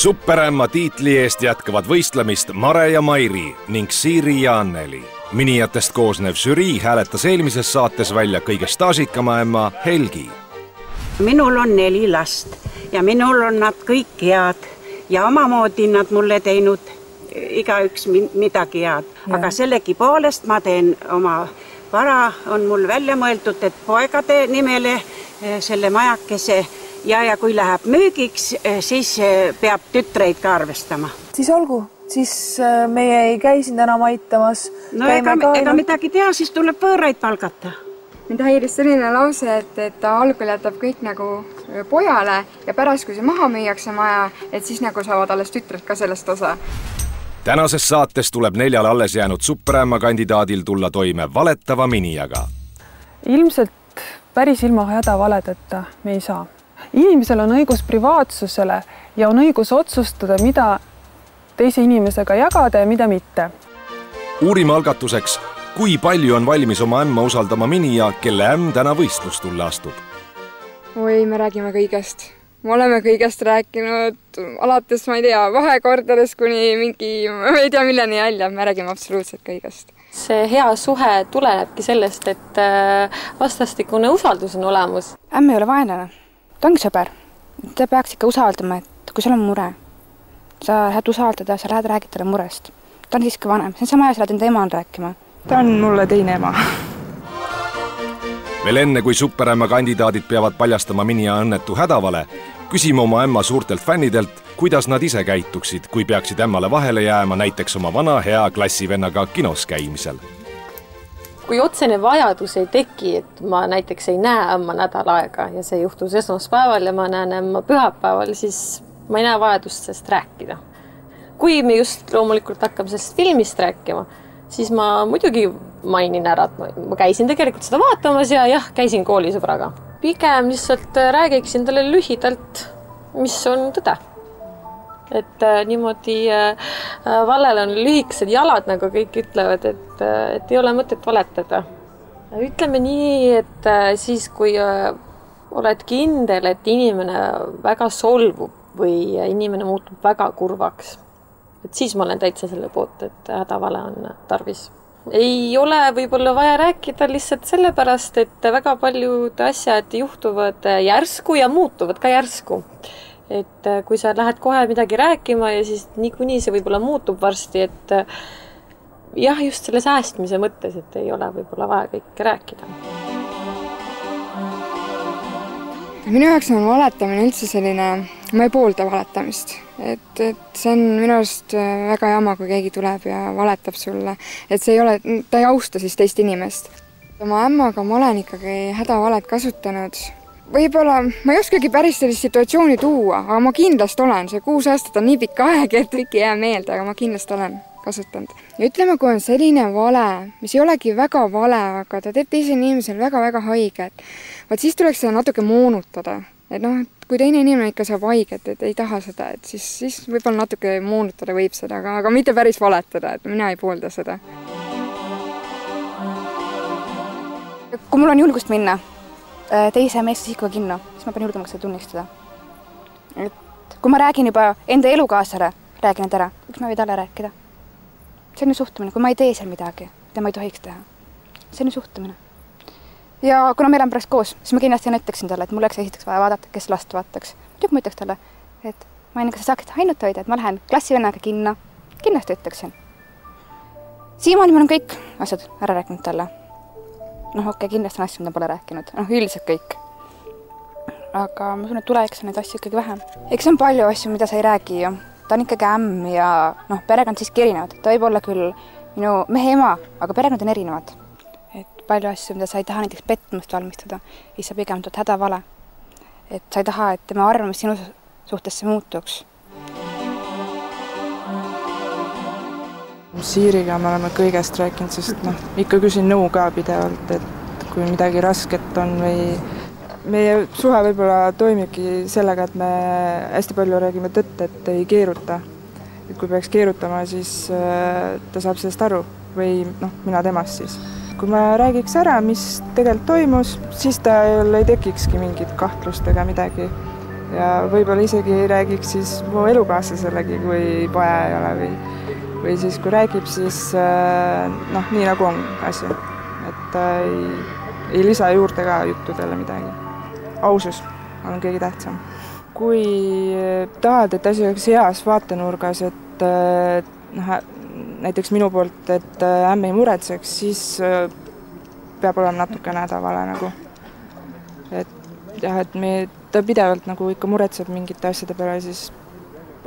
Superämma tiitli eest jätkavad võistlemist Mare ja Mairi ning Siiri ja Anneli. Minijatest koosnev žürii hääletas eelmises saates välja kõige staažikama ämma Helgi. Minul on 4 last ja minul on nad kõik head ja omamoodi nad mulle teinud igaüks midagi head. Aga sellegi poolest ma teen oma vara, on mul välja mõeldud, et poegade nimele selle majakese ja kui läheb müügiks, siis peab tütreid ka arvestama. Siis olgu, siis meie ei käi sind enam aitamas. No ega midagi teha, siis tuleb võõraid palgata. Mind häiris selline lause, et ta algul jätab kõik nagu pojale ja pärast, kui see maha müüakse maja, et siis nagu saavad alles tütred ka sellest osa. Tänases saates tuleb 4 alles jäänud superämma kandidaadil tulla toime valetava minijaga. Ilmselt päris ilma häda valedeta me ei saa. Inimesel on õigus privaatsusele ja on õigus otsustada, mida teise inimesega jagada ja mida mitte. Uurime algatuseks, kui palju on valmis oma ämma usaldama minija, kelle ämm täna võistlustulle astub. Oi, me räägime kõigest. Me oleme kõigest rääkinud alates, ma ei tea, vahekordades kuni mingi, ma ei tea milleni välja, me räägime absoluutselt kõigest. See hea suhe tulenebki sellest, et vastastikune usaldus on olemas. Ämm ei ole vaenlane. Ta ongi sõber. Ta peaks ikka usaldama, et kui sul on mure, sa lähed usaldada, sa lähed räägid talle murest. Ta on siiski vanem. See on sama aja, sa lähed enda emal rääkima. Ta on mulle teine ema. Veel enne, kui superämma kandidaadid peavad paljastama minija õnnetu hädavale, küsime oma ämma suurtelt fännidelt, kuidas nad ise käituksid, kui peaksid ämmale vahele jääma näiteks oma vana hea klassivennaga kinos käimisel. Kui otsene vajadus ei teki, et ma näiteks ei näe ämma nädal aega ja see juhtus esmaspäeval ja ma näen ämma pühapäeval, siis ma ei näe vajadust sellest rääkida. Kui me just loomulikult hakkame sellest filmist rääkima, siis ma muidugi mainin ära, et ma käisin tegelikult seda vaatamas ja jah, käisin koolisõbraga. Pigem lihtsalt räägiksin talle lühidalt, mis on tõde. Et niimoodi valel on lühikesed jalad, nagu kõik ütlevad, et ei ole mõtet valetada. Ütleme nii, et siis, kui oled kindel, et inimene väga solvub või inimene muutub väga kurvaks, et siis ma olen täitsa selle poolt, et hädavale on tarvis. Ei ole võib-olla vaja rääkida lihtsalt sellepärast, et väga paljud asjad juhtuvad järsku ja muutuvad ka järsku. Et kui sa lähed kohe midagi rääkima ja siis niikuinii see võib-olla muutub varsti, et jah, just selle säästmise mõttes, et ei ole võib-olla vaja kõike rääkida. Minu jaoks on valetamine üldse selline, ma ei poolda valetamist. Et see on minu arust väga jama, kui keegi tuleb ja valetab sulle. Et see ei ole, ta ei austa siis teist inimest. Oma ämmaga ma olen ikkagi hädavalet kasutanud. Võib-olla ma ei oskagi päris sellist situatsiooni tuua, aga ma kindlasti olen. See 6 aastat on nii pikka aeg, et kõik ei jää meelde, aga ma kindlasti olen kasutanud. Ja ütleme, kui on selline vale, mis ei olegi väga vale, aga ta teeb teise inimesel väga-väga haiget, vaat siis tuleks seda natuke moonutada. Et noh, kui teine inimene ikka saab haiget, et ei taha seda, et siis võib-olla natuke moonutada võib seda, aga mitte päris valetada, et mina ei poolda seda. Kui mul on julgust minna teise meeste sikuga kinno, siis ma pean julgemaks seda tunnistada. Et kui ma räägin juba enda elukaasale, räägin end ära, miks ma võid alla rääkida? See on ju suhtumine, kui ma ei tee seal midagi, mida ma ei tohiks teha. See on ju suhtumine. Ja kuna meil on pärast koos, siis ma kindlasti ütleksin talle, et mul oleks esiteks vaja vaadata, kes last vaataks. Muidugi ma ütleks talle, et ma enne, kas sa saaksid ainult hoida, et ma lähen klassivennaga kinno. Kindlasti ütleksin. Siiamaani ma olen kõik asjad ära rääkinud talle. Kindlasti on asju, mida pole rääkinud. Üldiselt kõik. Aga ma usun, et tulevikus on neid asju ikkagi vähem. Eks on palju asju, mida sa ei räägi ju. Ta on ikkagi ämm ja perekond siiski erinevad. Ta võib olla küll minu mehe ema, aga perekond on erinevad. Et palju asju, mida sa ei taha näiteks petmust valmistada, siis sa pigem tood hädavale. Et sa ei taha, et tema arvamus sinu suhtesse muutuks. Siiriga me oleme kõigest rääkinud, sest ikka küsin nõu ka pidevalt, et kui midagi rasket on või meie suhe võib-olla toimibki sellega, et me hästi palju räägime tõtt, et ei keeruta. Et kui peaks keerutama, siis ta saab sellest aru või mina temast siis. Kui ma räägiks ära, mis tegelikult toimus, siis ta ei tekikski mingit kahtlust ega midagi. ja võib-olla isegi ei räägiks siis mu elukaaslaselegi, kui vaja ei ole või siis kui räägib, siis nii nagu on asi, et ei lisa juurde ka juttudele midagi. Ausus on kõige tähtsam. Kui tahad, et asi oleks heas vaatenurgas, et näiteks minu poolt, et ämm ei muretseks, siis peab olema natukene hädavale nagu. Et ta pidevalt nagu ikka muretseb mingite asjade peale, siis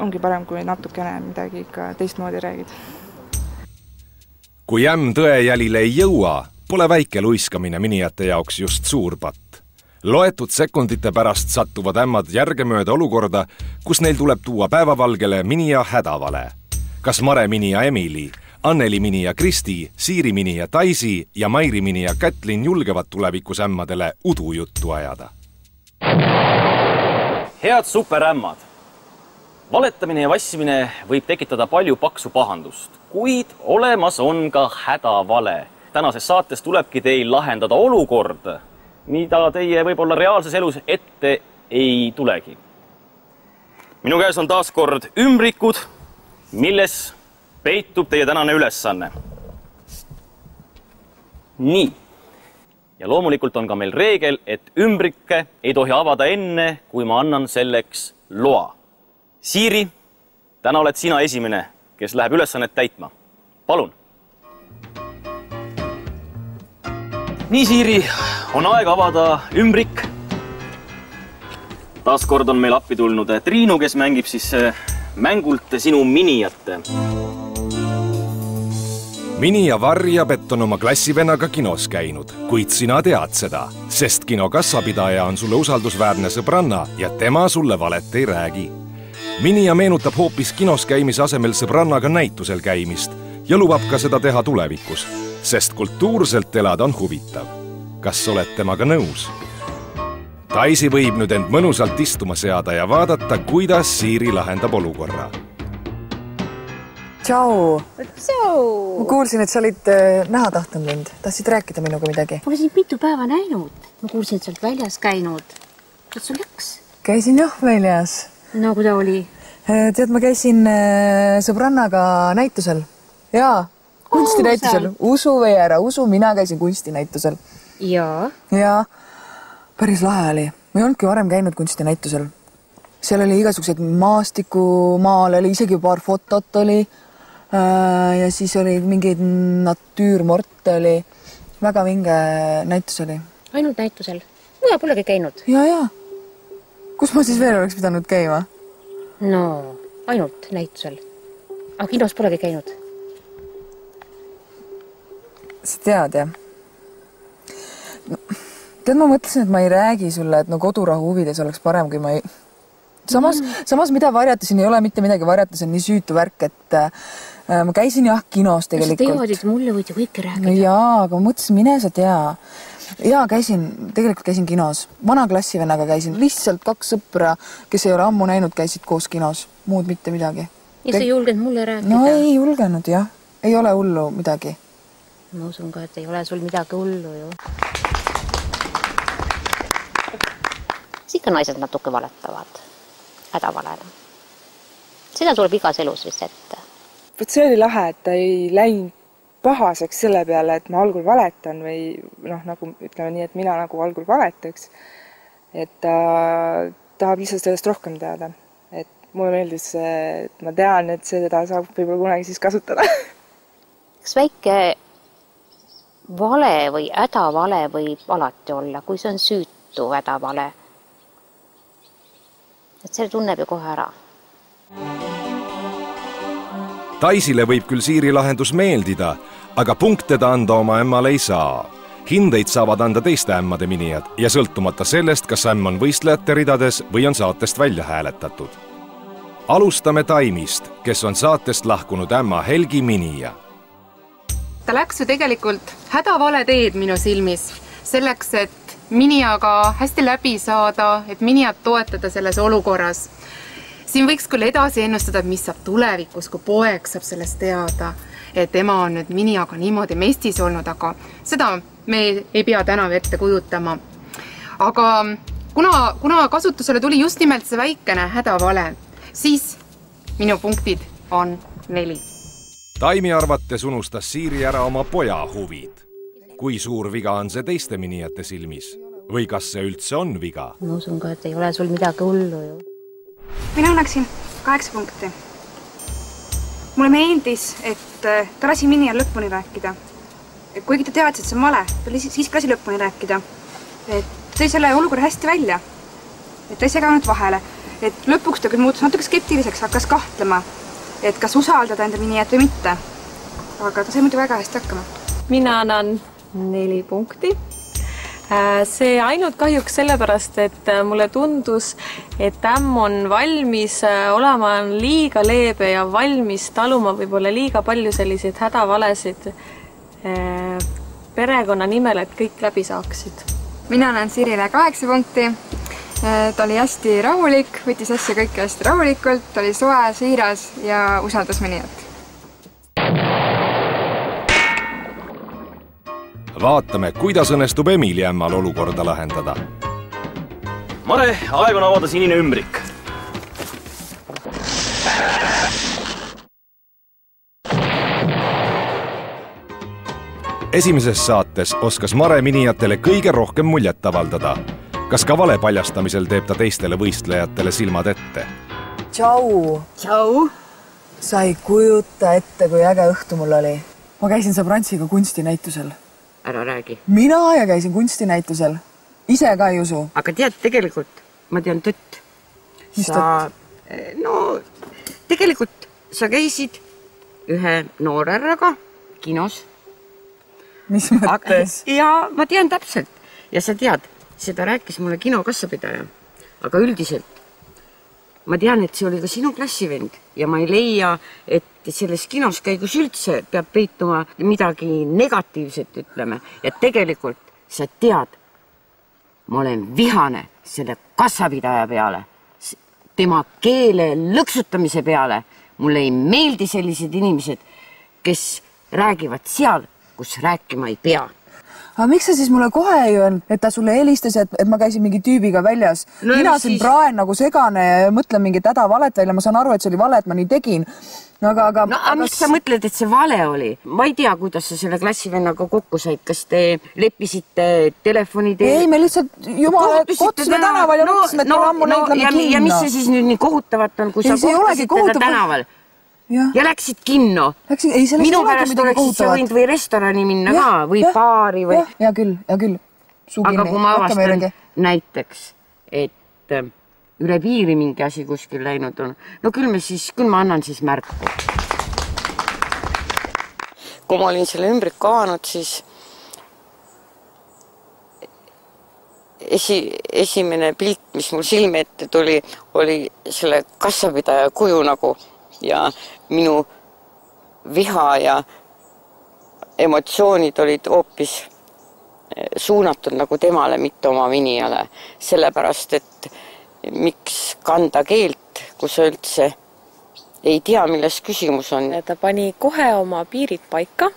ongi parem, kui natukene midagi ikka teistmoodi räägid. Kui ämm tõejälile ei jõua, pole väike luiskamine minijate jaoks just suur patt. Loetud sekundite pärast sattuvad ämmad järgemööda olukorda, kus neil tuleb tuua päevavalgele minija hädavale. Kas Mare minija Emily, Anneli minija Kristi, Siiri minija Taisi ja Mairi minija Kätlin julgevad tulevikus ämmadele udujuttu ajada? Head superämmad! Valetamine ja vassimine võib tekitada palju paksu pahandust, kuid olemas on ka hädavale. Tänases saates tulebki teil lahendada olukord, mida teie võib-olla reaalses elus ette ei tulegi. Minu käes on taas kord ümbrikud, milles peitub teie tänane ülesanne. Nii. Ja loomulikult on ka meil reegel, et ümbrikke ei tohi avada enne, kui ma annan selleks loa. Siiri, täna oled sina esimene, kes läheb ülesannet täitma. Palun. Nii, Siiri, on aeg avada ümbrik. Taas kord on meil appi tulnud Triinu, kes mängib siis mängult sinu minijate. Minija varjab, et on oma klassivennaga kinos käinud, kuid sina tead seda, sest kino kassapidaja on sulle usaldusväärne sõbranna ja tema sulle valet ei räägi. Minija meenutab hoopis kinos käimise asemel sõbrannaga näitusel käimist ja lubab ka seda teha tulevikus, sest kultuurselt elada on huvitav. Kas oled temaga nõus? Taisi võib nüüd end mõnusalt istuma seada ja vaadata, kuidas Siiri lahendab olukorra. Tšau! Tšau! Ma kuulsin, et sa olid näha tahtnud mind. Tahtsid rääkida minuga midagi? Pole sind mitu päeva näinud. Ma kuulsin, et sa oled väljas käinud. Kuidas sul läks? Käisin jah väljas. No, kuda oli? Tead, ma käisin sõbrannaga näitusel. Jaa, kunstinäitusel. Usu või ära usu, mina käisin kunstinäitusel. Jaa? Jaa, päris lahe oli. Ma ei olnudki varem käinud kunstinäitusel. Seal oli igasugused maastikumaal, oli isegi paar fotot oli. Ja siis oli mingeid natüürmorte oli. Väga vinge näitus oli. Ainult näitusel? Muja polegi käinud? Jaa. Kus ma siis veel oleks pidanud käima? No, ainult näitusel. Aga kinos polegi käinud? Sa tead, jah? Tead, ma mõtlesin, et ma ei räägi sulle, et kodurahu huvides oleks parem, kui ma ei... Samas mida varjata, siin ei ole mitte midagi varjata, see on nii süütu värk, et ma käisin jah kinos tegelikult. Sa teadid, mulle võid ju kõike rääkida. No jaa, aga ma mõtlesin, mine sa tea. Jaa, tegelikult käisin kinos. Vana klassivennaga käisin. Lihtsalt 2 sõpra, kes ei ole ammu näinud, käisid koos kinos. Muud mitte midagi. Ja sa julgenud mulle rääkida? No ei julgenud, jah. Ei ole hullu midagi. Ma usun ka, et ei ole sul midagi hullu ju. Ikka naised natuke valetavad. Hädavalena. Seda tuleb igas elus vist ette. See oli lahe, et ta ei läinud pahaseks selle peale, et ma algul valetan või nagu ütleme nii, et mina nagu algul valetaks. Et ta tahab lihtsalt sellest rohkem teada. Et mulle meeldis, et ma tean, et seda saab võib-olla kunagi siis kasutada. Kas väike vale või hädavale võib alati olla, kui see on süütu hädavale? Et see tunneb ju kohe ära. Taisile võib küll Siiri lahendus meeldida, aga punkte ta anda oma ämmale ei saa. Hindeid saavad anda teiste ämmade minijad ja sõltumata sellest, kas ämm on võistlejate ridades või on saatest välja hääletatud. Alustame Taimist, kes on saatest lahkunud ämma Helgi minija. Ta läks ju tegelikult hädavale teed minu silmis selleks, et minijaga hästi läbi saada, et minijat toetada selles olukorras. Siin võiks küll edasi ennustada, et mis saab tulevikus, kui poeg saab sellest teada, et ema on nüüd minijaga niimoodi mestis olnud, aga seda me ei pea täna ette kujutama. Aga kuna kasutusele tuli just nimelt see väikene hädavale, siis minu punktid on 4. Taimi arvates unustas Siiri ära oma poja huvid. Kui suur viga on see teiste minijate silmis? Või kas see üldse on viga? Ma usun ka, et ei ole sul midagi hullu ju. Mina annaksin 8 punkti. Mulle meeldis, et ta lasi minijal lõpuni rääkida. Kuigi ta teadis, et see on vale, ta siis lasi lõpuni rääkida. Et tõi selle olukorra hästi välja. Et ta ei seganud vahele. Et lõpuks ta küll muutus natuke skeptiliseks, hakkas kahtlema, et kas usaldada enda minijat või mitte. Aga ta sai muidu väga hästi hakkama. Mina annan 4 punkti. See ainult kahjuks sellepärast, et mulle tundus, et ämm on valmis olema liiga leebe ja valmis taluma võib-olla liiga palju selliseid hädavalesid perekonna nimel, et kõik läbi saaksid. Mina annan Siirile 8 punkti. Ta oli hästi rahulik, võttis asja kõike hästi rahulikult, ta oli soe, siiras ja usaldas minijat. Vaatame, kuidas õnnestub Emili ämmal olukorda lahendada. Mare, aeg on avada sinine ümbrik. Esimeses saates oskas Mare minijatele kõige rohkem muljet avaldada. Kas ka vale paljastamisel teeb ta teistele võistlejatele silmad ette? Tšau! Tšau! Sa ei kujuta ette, kui äge õhtu mul oli. Ma käisin Sabrantsiga kunstinäitusel. Ära räägi. Mina ja käisin kunstinäitusel. Ise ka ei usu. Aga tead, tegelikult ma tean tõtt. Tegelikult sa käisid ühe noorärraga kinos. Mis mõttes? Ja ma tean täpselt. Ja sa tead, seda rääkis mulle kinokassapidaja. Aga üldiselt ma tean, et see oli ka sinu klassivend ja ma ei leia, et selles kinos käigus üldse peab peituma midagi negatiivset, ütleme. Ja tegelikult sa tead, ma olen vihane selle kassapidaja peale, tema keele lõksutamise peale. Mulle ei meeldi sellised inimesed, kes räägivad seal, kus rääkima ei pea. Aga miks sa siis mulle kohe ei öelnud, et ta sulle helistas, et ma käisin mingi tüübiga väljas? Mina siin praen nagu segane ja mõtlen mingit häda valet välja. Ma saan aru, et see oli vale, et ma nii tegin. Aga miks sa mõtled, et see vale oli? Ma ei tea, kuidas sa selle klassivennaga kokku said. Kas te leppisite telefoni teel? Ei, me lihtsalt jumala kohtusime tänaval ja mõtlesime, et ammu näitleme kinno. Ja mis see siis nüüd nii kohutavat on, kui sa kohtusid teda tänaval? Ja läksid kinno. Minu pärast oleks see võinud või restorani minna ka või baari või... Ja küll. Aga kui ma avastan näiteks, et üle piiri mingi asi kuskil läinud on, no küll ma annan siis märku. Kui ma olin selle ümbriku avanud, siis esimene pilt, mis mul silme ette tuli, oli selle kassapidaja kuju nagu ja minu viha ja emotsioonid olid hoopis suunatud nagu temale, mitte oma minijale. Sellepärast, et miks kanda keelt, kui sa üldse ei tea, milles küsimus on. Ta pani kohe oma piirid paika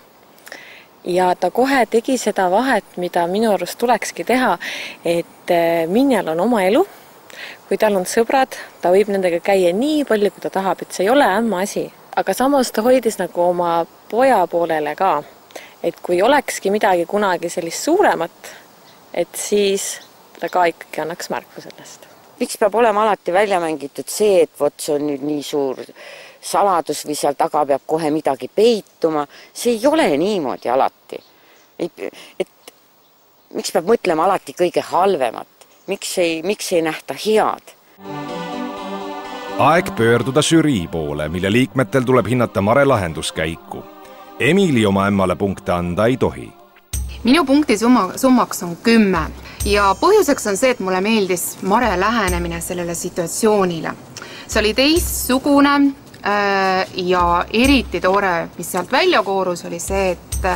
ja ta kohe tegi seda vahet, mida minu arust tulekski teha, et minjal on oma elu. Kui tal on sõbrad, ta võib nendega käia nii palju, kui ta tahab, et see ei ole ämma asi. Aga samas ta hoidis nagu oma poja poolele ka, et kui olekski midagi kunagi sellist suuremat, et siis ta ka ikkagi annaks märku sellest. Miks peab olema alati välja mängitud see, et vot see on nüüd nii suur saladus või seal taga peab kohe midagi peituma? See ei ole niimoodi alati. Et miks peab mõtlema alati kõige halvemat? Miks ei nähta head? Aeg pöörduda žürii poole, mille liikmetel tuleb hinnata Mare lahenduskäiku. Emili oma ämmale punkte anda ei tohi. Minu punkti summaks on 10 ja põhjuseks on see, et mulle meeldis Mare lähenemine sellele situatsioonile. See oli teistsugune ja eriti tore, mis sealt välja koorus, oli see, et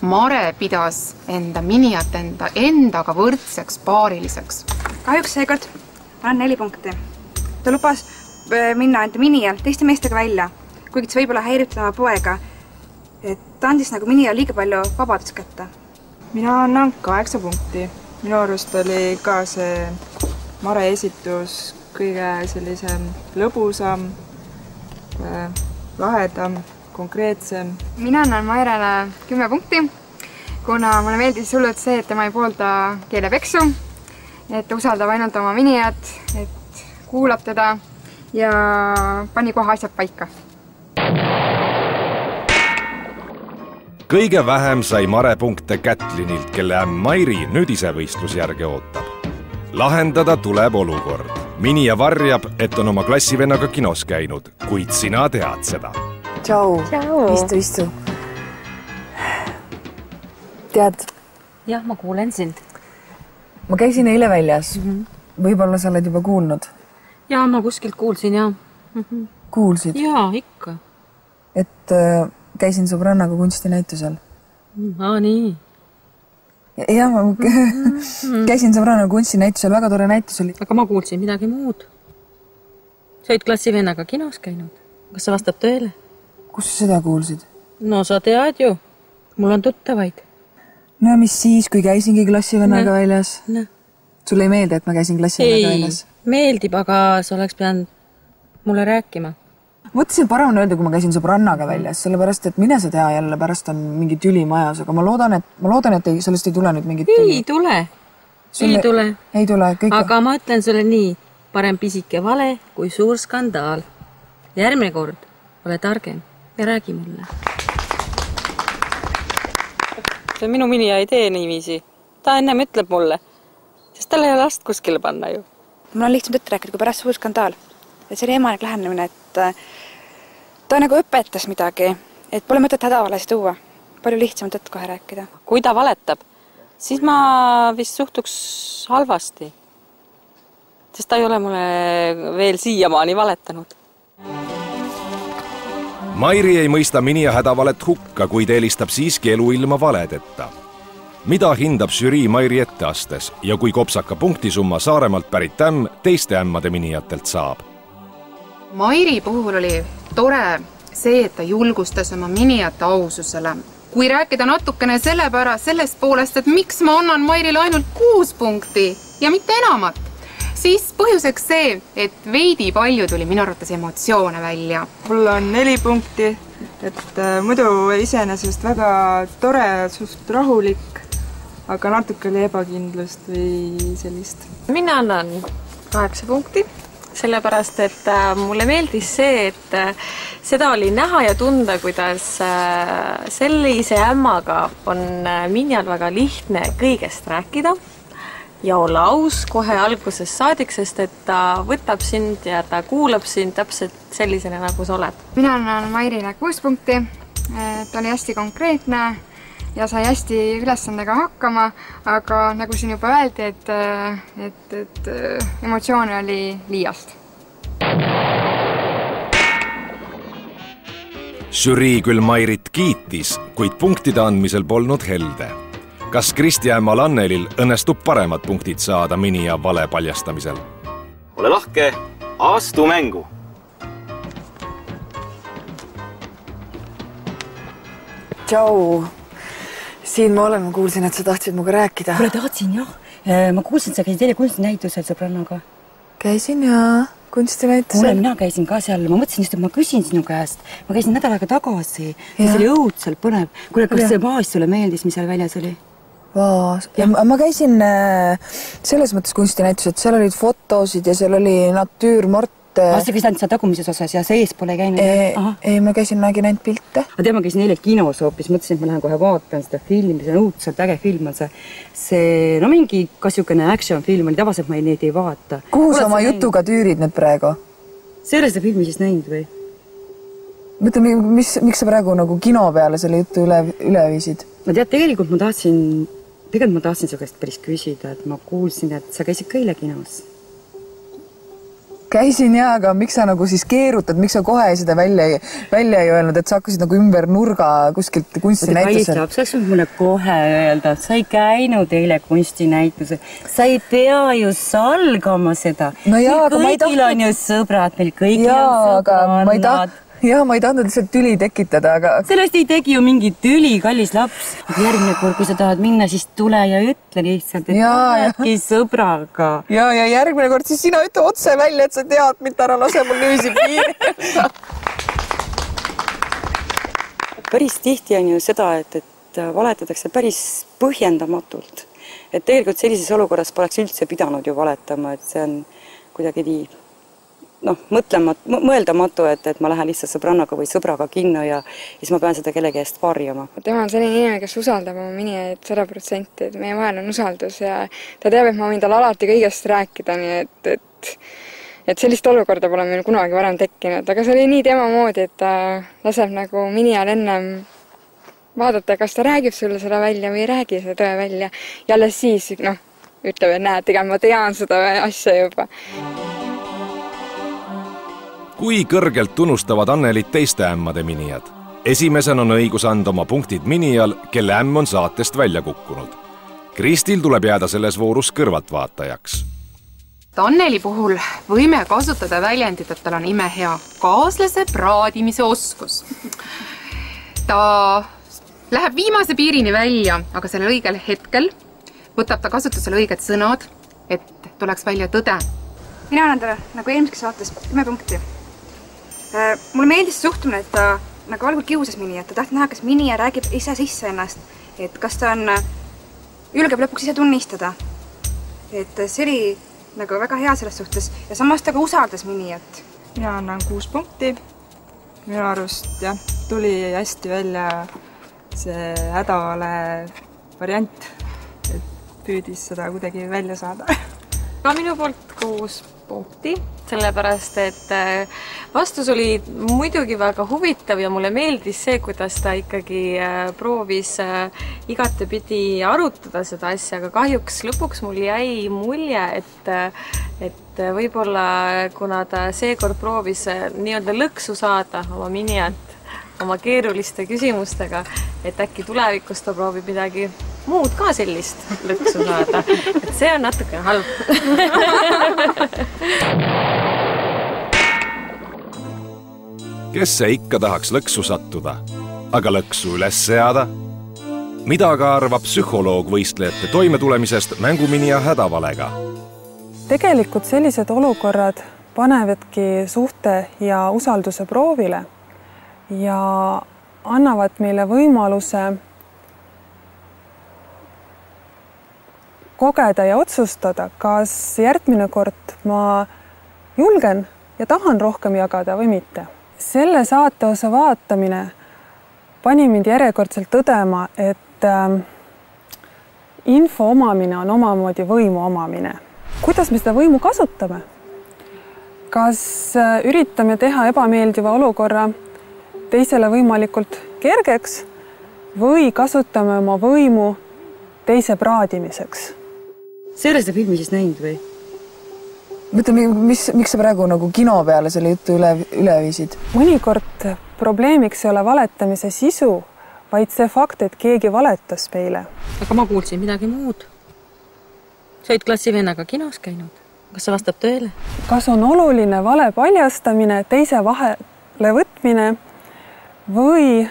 Mare pidas enda minijat endaga võrdseks, paariliseks. Kahjuks seekord annan 4 punkti. Ta lubas minna enda minijal teiste meestega välja, kuigi see võib-olla häiritud oma poega, et ta andis nagu minijal liiga palju vabadust kätte. Mina annan 8 punkti. Minu arust oli ka see Mare esitus kõige sellisem lõbusam, lahedam, konkreetsem. Mina annan Mairele 10 punkti, kuna mulle meeldis hullult see, et tema ei poolda keelepeksu, et usaldab ainult oma minijat, et kuulab teda ja pani kohe asjad paika. Kõige vähem sai Mare punkte Kätlinilt, kelle Mairi nüüd ise võistlusjärge ootab. Lahendada tuleb olukord. Minija varjab, et on oma klassivennaga kinos käinud, kuid sina tead seda. Tšau. Istu. Tead? Jah, ma kuulen sind. Ma käisin eile väljas. Võib-olla sa oled juba kuulnud. Jaa, ma kuskilt kuulsin, jah. Kuulsid? Jaa, ikka. Et käisin sõbrannaga kunstinäitusel. Nii. Jah, ma käisin sõbrannaga kunstinäitusel, väga tore näitus oli. Aga ma kuulsin midagi muud. Sa olid klassivennaga kinos käinud. Kas see vastab tõele? Kus sa seda kuulsid? No sa tead ju. Mul on tuttavaid. No mis siis, kui käisingi klassivennaga väljas? Sulle ei meeldi, et ma käisin klassivennaga väljas? Ei, meeldib, aga sa oleks pidanud mulle rääkima. Mõtlesin parem on öelda, kui ma käisin sõbrannaga väljas, sellepärast, et mine sa tea jälle, pärast on mingi tüli majas, aga ma loodan, et sellest ei tule nüüd mingit tüli. Ei tule. Ei tule. Aga ma ütlen sulle nii, parem pisike vale kui suur skandaal. Järgmine kord ole targem ja räägi mulle. See minu minija ei tee niiviisi. Ta ennem ütleb mulle, sest tal ei ole last kuskile panna ju. Mul on lihtsam tõtt rääkida kui pärast suur skandaal. Et see oli emanik lähenemine, et ta nagu õpetas midagi, et pole mõtet hädavalesid tuua. Palju lihtsam tõtt kohe rääkida. Kui ta valetab, siis ma vist suhtuks halvasti. Sest ta ei ole mulle veel siiamaani valetanud. Mairi ei mõista minija hädavalet hukka, kuid eelistab siiski elu ilma valedeta. Mida hindab žürii Mairi etteastes ja kui kopsaka punktisumma Saaremaalt pärit ämm teiste ämmade minijatelt saab? Mairi puhul oli tore see, et ta julgustas oma minijate aususele. Kui rääkida natukene sellest poolest, et miks ma annan Mairile ainult 6 punkti ja mitte enamat, siis põhjuseks see, et veidi palju tuli minu arvates emotsioone välja. Mul on 4 punkti, et muidu iseenesest väga tore, suht rahulik, aga natuke oli ebakindlust või sellist. Mina annan 8 punkti. Sellepärast, et mulle meeldis see, et seda oli näha ja tunda, kuidas sellise ämmaga on minjal väga lihtne kõigest rääkida ja olla aus kohe algusest saadik, sest et ta võtab sind ja ta kuulab sind täpselt sellisena, nagu sa oled. Mina annan Mairile 6 punkti, ta oli hästi konkreetne ja sai hästi ülesandega hakkama, aga nagu siin juba öeldi, et emotsioone oli liiast. Žürii küll Mairit kiitis, kuid punktide andmisel polnud helde. Kas Kristi ämmal Annelil õnnestub paremad punktid saada minija vale paljastamisel? Ole lahke, astu mängu! Tšau! Siin ma olen, ma kuulsin, et sa tahtsid muga rääkida. Kuule, tahtsin, jah. Ma kuulsin, et sa käisid teile kunstinäitusel sõbrannaga. Käisin, jaa. Kunstinäitusel. Kuule, mina käisin ka seal. Ma mõtlesin just, et ma küsin sinu käest. Ma käisin nädal aega tagasi. Ja see oli õudselt põnev. Kuule, kas see vaas sulle meeldis, mis seal väljas oli? Vaas. Ja ma käisin selles mõttes kunstinäitus, et seal olid fotosid ja seal oli natüürmort. Sa käisid ainult seal tagumises osas ja see ees pole käinud? Ei, ma käisin nägin ainult pilte. Aga ma käisin eile kinos hoopis, mõtlesin, et ma lähen kohe vaatan seda filmi, see on õudselt äge film on see, no mingi kas jukene action film oli, tavaliselt ma neid ei vaata. Kuhu sa oma jutuga tüürid nüüd praegu? See oli seda filmi siis näinud või? Mõtle, miks sa praegu nagu kino peale selle jutu üle viisid? Ma tead, tegelikult ma tahtsin su käest päris küsida, et ma kuulsin, et sa käisid ka eile kinos. Käisin jaa, aga miks sa nagu siis keerutad, miks sa kohe seda välja ei öelnud, et sa hakkasid nagu ümber nurga kuskilt kunstinäitusel? Sa oleks mulle kohe öelda, et sa ei käinud eile kunstinäitusel. Sa ei pea ju salgama seda. No jaa, aga ma ei tahtnud... Kõigil on ju sõbrad, meil kõigil on sõbrannad. Jaa, ma ei tahtnud lihtsalt tüli tekitada, aga... Sellest ei tegi ju mingi tüli, kallis laps. Aga järgmine kord, kui sa tahad minna, siis tule ja ütle lihtsalt, et tahadki sõbraga. Ja järgmine kord siis sina ütle otse välja, et sa tead, mitte ära lase mul nüüsi piiri. Päris tihti on ju seda, et valetatakse päris põhjendamatult. Et tegelikult sellises olukorras poleks üldse pidanud ju valetama, et see on kuidagi nii... mõeldamatu, et ma lähen lihtsalt sõbrannaga või sõbraga kinno ja siis ma pean seda kellegi eest varjama. Tema on selline inimene, kes usaldab oma miniaid 100%, et meie vahel on usaldus ja ta teab, et ma võin tal alati kõigest rääkida, nii et sellist olukorda pole meil kunagi varem tekkinud, aga see oli nii tema moodi, et ta laseb nagu minial ennem vaadata, kas ta räägib sulle seda välja või ei räägi seda tõe välja ja alles siis ütleb, et näed, tegelikult ma tean seda asja juba. Kui kõrgelt tunnustavad Anneliit teiste ämmade miniad? Esimesen on õigus anda oma punktid minial, kelle ämm on saatest välja kukkunud. Kristil tuleb jääda selles voorus kõrvaltvaatajaks. Anneli puhul võime kasutada väljendit, et tal on imehea kaaslase praadimise oskus. Ta läheb viimase piirini välja, aga sellel õigel hetkel võtab ta kasutusele õiged sõnad, et tuleks välja tõde. Mina annan talle nagu eelmises saates 10 punkti. Mulle meeldis suhtumine, et ta nagu algul kiusas Mini, et ta tahtis näha, kas Mini räägib ise sisse ennast, et kas ta on julgeb lõpuks ise tunnistada. Et see oli nagu väga hea selles suhtes ja samas ta ka usaldas Mini, et... Mina annan 6 punkti. Minu arust tuli hästi välja see hädavale variant, et püüdis seda kuidagi välja saada. Ka minu poolt 6 punkti, sellepärast, et vastus oli muidugi väga huvitav ja mulle meeldis see, kuidas ta ikkagi proovis igatepidi arutada seda asja, aga kahjuks lõpuks mul jäi mulje, et võib-olla kuna ta seekord proovis nii-öelda lõksu saada oma miniat oma keeruliste küsimustega, et äkki tulevikus ta proovib midagi muud ka sellist lõksu saada. Et see on natuke halb. Kes see ikka tahaks lõksu sattuda, aga lõksu üles seada? Mida aga arvab psühholoog võistlejate toimetulemisest mänguminia hädavalega? Tegelikult sellised olukorrad panevadki suhte ja usalduse proovile ja annavad meile võimaluse kogeda ja otsustada, kas järgmine kord ma julgen ja tahan rohkem jagada või mitte. Selle saateosa vaatamine pani mind järjekordselt tõdema, et info omamine on omamoodi võimu omamine. Kuidas me seda võimu kasutame? Kas üritame teha ebameeldiva olukorra teisele võimalikult kergeks või kasutame oma võimu teise praadimiseks? See ei ole seda filmi siis näinud või? Mõtle, miks sa praegu nagu kino peale selle juttu üle viisid? Mõnikord probleemiks ei ole valetamise sisu, vaid see fakt, et keegi valetas meile. Aga ma kuulsin midagi muud. Sa olid klassivennaga kinos käinud. Kas see vastab tõele? Kas on oluline vale paljastamine, teise vahele võtmine või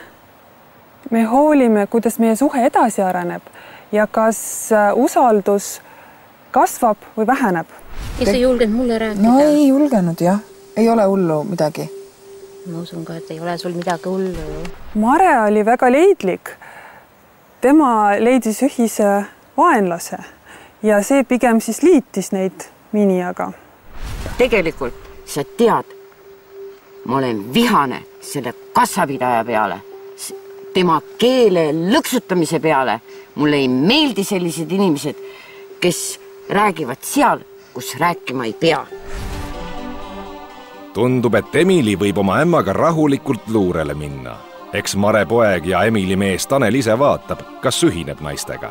me hoolime, kuidas meie suhe edasi areneb ja kas usaldus kasvab või väheneb? Ja sa julgenud mulle rääkida? No ei julgenud, jah. Ei ole hullu midagi. Ma usun ka, et ei ole sul midagi hullu. Mare oli väga leidlik. Tema leidis ühise vaenlase ja see pigem siis liitis neid miniaga. Tegelikult sa tead, ma olen vihane selle kassapidaja peale, tema keele lõksutamise peale. Mulle ei meeldi sellised inimesed, kes räägivad seal, kus rääkima ei pea. Tundub, et Emili võib oma ämmaga rahulikult luurele minna. Eks Mare poeg ja Emili mees Tanel ise vaatab, kas ühineb naistega.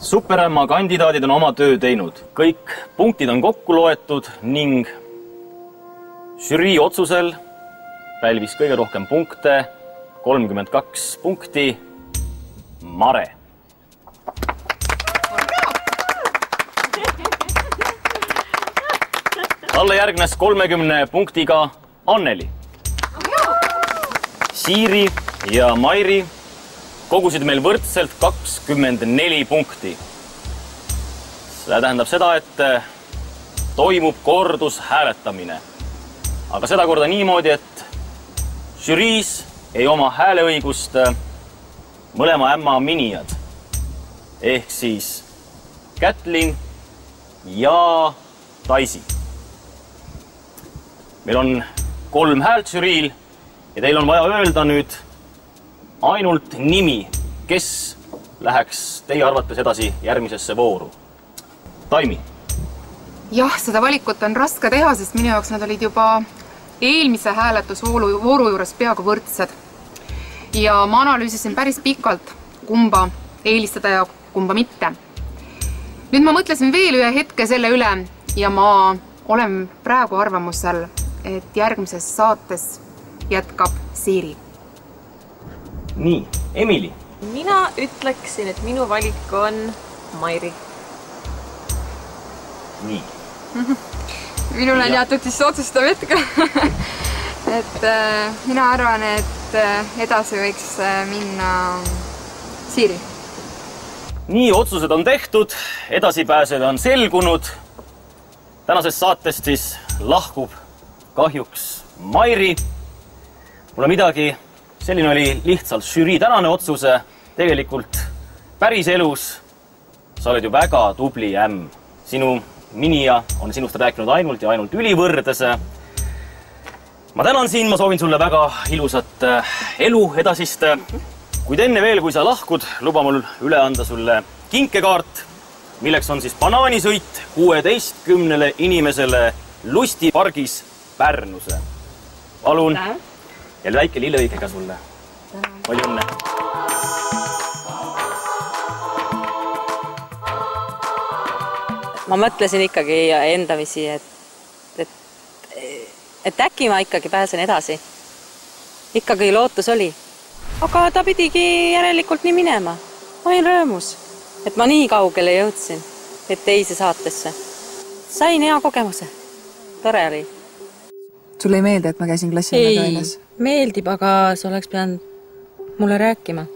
Superämma kandidaadid on oma töö teinud. Kõik punktid on kokku loetud ning žürii otsusel pälvis kõige rohkem punkte, 32 punkti, Mare. Talle järgnes 30 punktiga Anneli. Siiri ja Mairi kogusid meil võrdselt 24 punkti. See tähendab seda, et toimub kordushääletamine. Aga seda korda niimoodi, et žüriis ei oma hääleõigust mõlema ämma minijad. Ehk siis Kätlin ja Daisy. Meil on 3 häält žüriil ja teil on vaja öelda nüüd ainult nimi, kes läheks teie arvates edasi järgmisesse vooru. Taimi. Jah, seda valikut on raske teha, sest minu jaoks nad olid juba eelmise hääletusvooru juures peaaegu võrdsed. Ja ma analüüsisin päris pikalt, kumba eelistada ja kumba mitte. Nüüd ma mõtlesin veel ühe hetke selle üle ja ma olen praegu arvamusel, et järgmises saates jätkab Siiri. Nii, Emily. Mina ütleksin, et minu valik on Mairi. Nii. Minul on jäetud siis otsustav hetk. Et mina arvan, et edasi võiks minna Siiri. Nii, otsused on tehtud, edasipääsed on selgunud. Tänasest saatest siis lahkub kahjuks Mairi. Mulle midagi, selline oli lihtsalt žürii tänane otsuse. Tegelikult päris elus sa oled ju väga tubli ämm. Sinu minija on sinust rääkinud ainult ja ainult ülivõrdese. Ma tänan sind, ma soovin sulle väga ilusat elu edasist. Kuid enne veel, kui sa lahkud, luba mul üle anda sulle kinkekaart, milleks on siis banaanisõit 16 inimesele Lustipargis Pärnuse. Palun. Ja väike lilleõike ka sulle. Palju õnne. Ma mõtlesin ikkagi endamisi, et äkki ma ikkagi pääsen edasi. Ikkagi lootus oli. Aga ta pidigi järelikult nii minema. Ma olin rõõmus, et ma nii kaugele jõudsin, et teise saatesse. Sain hea kogemuse. Tore oli. Sulle ei meeldi, et ma käisin klassivennaga väljas? Meeldib, aga sa oleks pidanud mulle rääkima.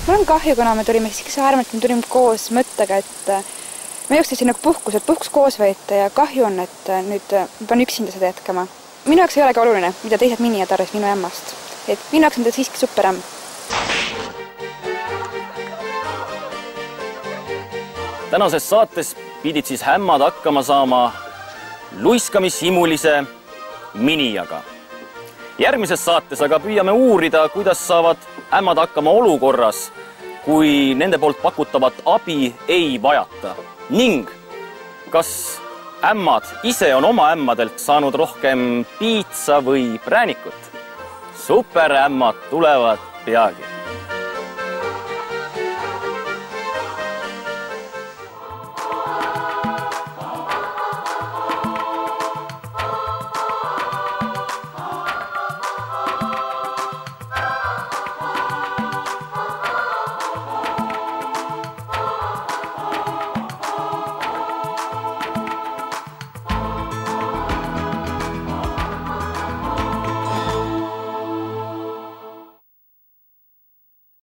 Mul on kahju, kuna me tulime siis äärmelt, me tulime koos mõttega, et me jõudsin nagu puhkus, et puhkus koos võita ja kahju on, et nüüd ma pean üksinda seda jätkama. Minu jaoks ei olegi oluline, mida teised minijad arvas minu ämmast. Et minu jaoks on ta siiski superämm. Tänases saates pidid siis hämmad hakkama saama luiskamishimulise minijaga. Järgmises saates aga püüame uurida, kuidas saavad ämmad hakkama olukorras, kui nende poolt pakutavat abi ei vajata. Ning kas ämmad ise on oma ämmadelt saanud rohkem piitsa või präänikut? Superämmad tulevad peagi.